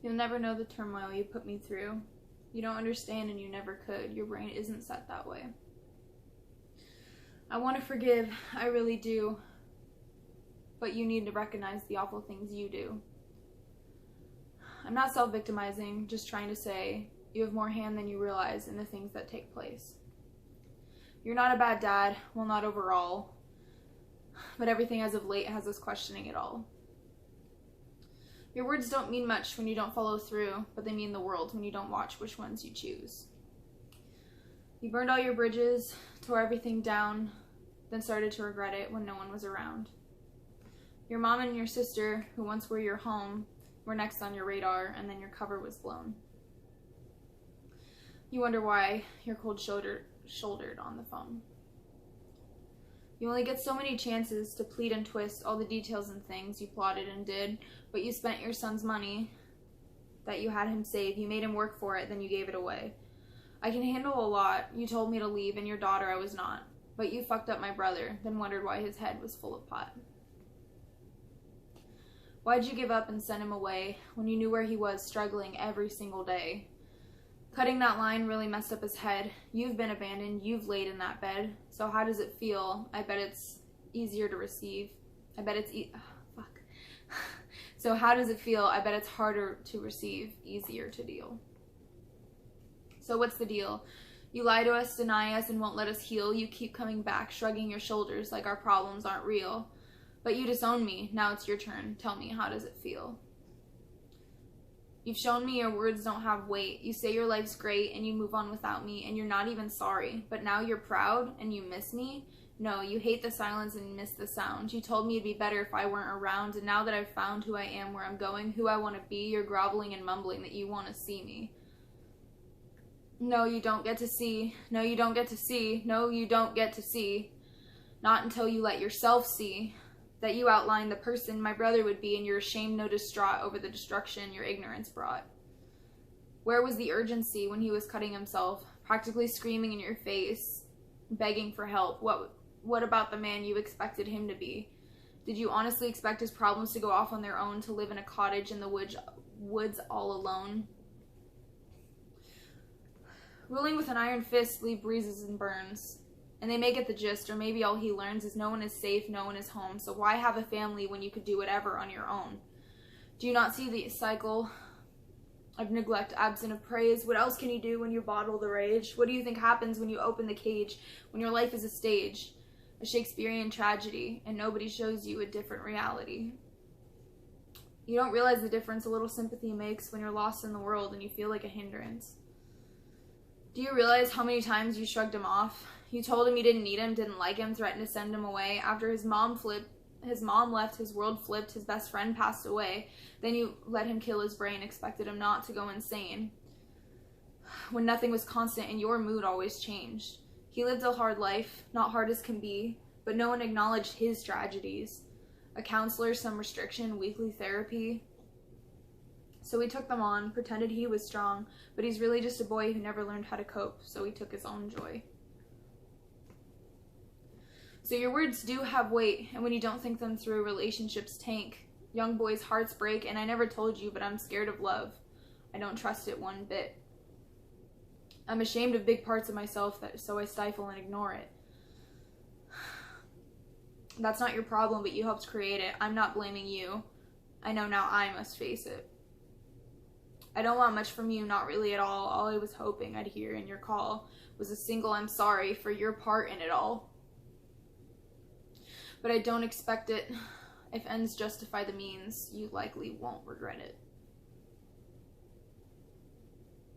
You'll never know the turmoil you put me through. You don't understand and you never could. Your brain isn't set that way. I want to forgive, I really do. But you need to recognize the awful things you do. I'm not self-victimizing, just trying to say you have more hand than you realize in the things that take place. You're not a bad dad, well, not overall, but everything as of late has us questioning it all. Your words don't mean much when you don't follow through, but they mean the world when you don't watch which ones you choose. You burned all your bridges, tore everything down, then started to regret it when no one was around. Your mom and your sister, who once were your home, were next on your radar, and then your cover was blown. You wonder why you're cold-shouldered on the phone. You only get so many chances to plead and twist all the details and things you plotted and did, but you spent your son's money that you had him save. You made him work for it, then you gave it away. I can handle a lot. You told me to leave, and your daughter I was not. But you fucked up my brother, then wondered why his head was full of pot. Why'd you give up and send him away when you knew where he was, struggling every single day? Cutting that line really messed up his head. You've been abandoned. You've laid in that bed. So how does it feel? I bet it's easier to receive. I bet it's fuck. So how does it feel? I bet it's harder to receive, easier to deal. So what's the deal? You lie to us, deny us, and won't let us heal. You keep coming back, shrugging your shoulders like our problems aren't real. But you disown me. Now it's your turn. Tell me, how does it feel? You've shown me your words don't have weight. You say your life's great and you move on without me and you're not even sorry. But now you're proud and you miss me? No, you hate the silence and miss the sound. You told me it'd be better if I weren't around, and now that I've found who I am, where I'm going, who I want to be, you're groveling and mumbling that you want to see me. No, you don't get to see. No, you don't get to see. No, you don't get to see. Not until you let yourself see that you outline the person my brother would be, and you're ashamed, no distraught over the destruction your ignorance brought. Where was the urgency when he was cutting himself, practically screaming in your face, begging for help? What about the man you expected him to be? Did you honestly expect his problems to go off on their own, to live in a cottage in the woods all alone? Ruling with an iron fist leave breezes and burns. And they may get the gist, or maybe all he learns is no one is safe, no one is home, so why have a family when you could do whatever on your own? Do you not see the cycle of neglect absent of praise? What else can you do when you bottle the rage? What do you think happens when you open the cage, when your life is a stage, a Shakespearean tragedy, and nobody shows you a different reality? You don't realize the difference a little sympathy makes when you're lost in the world and you feel like a hindrance. Do you realize how many times you shrugged him off? You told him you didn't need him, didn't like him, threatened to send him away. After his mom left, his world flipped, his best friend passed away. Then you let him kill his brain, expected him not to go insane. When nothing was constant and your mood always changed. He lived a hard life, not hard as can be, but no one acknowledged his tragedies. A counselor, some restriction, weekly therapy. So we took them on, pretended he was strong, but he's really just a boy who never learned how to cope, so he took his own joy. So your words do have weight, and when you don't think them through, relationships tank. Young boys' hearts break, and I never told you, but I'm scared of love. I don't trust it one bit. I'm ashamed of big parts of myself, so I stifle and ignore it. That's not your problem, but you helped create it. I'm not blaming you. I know now I must face it. I don't want much from you, not really at all. All I was hoping I'd hear in your call was a single I'm sorry for your part in it all. But I don't expect it. If ends justify the means, you likely won't regret it.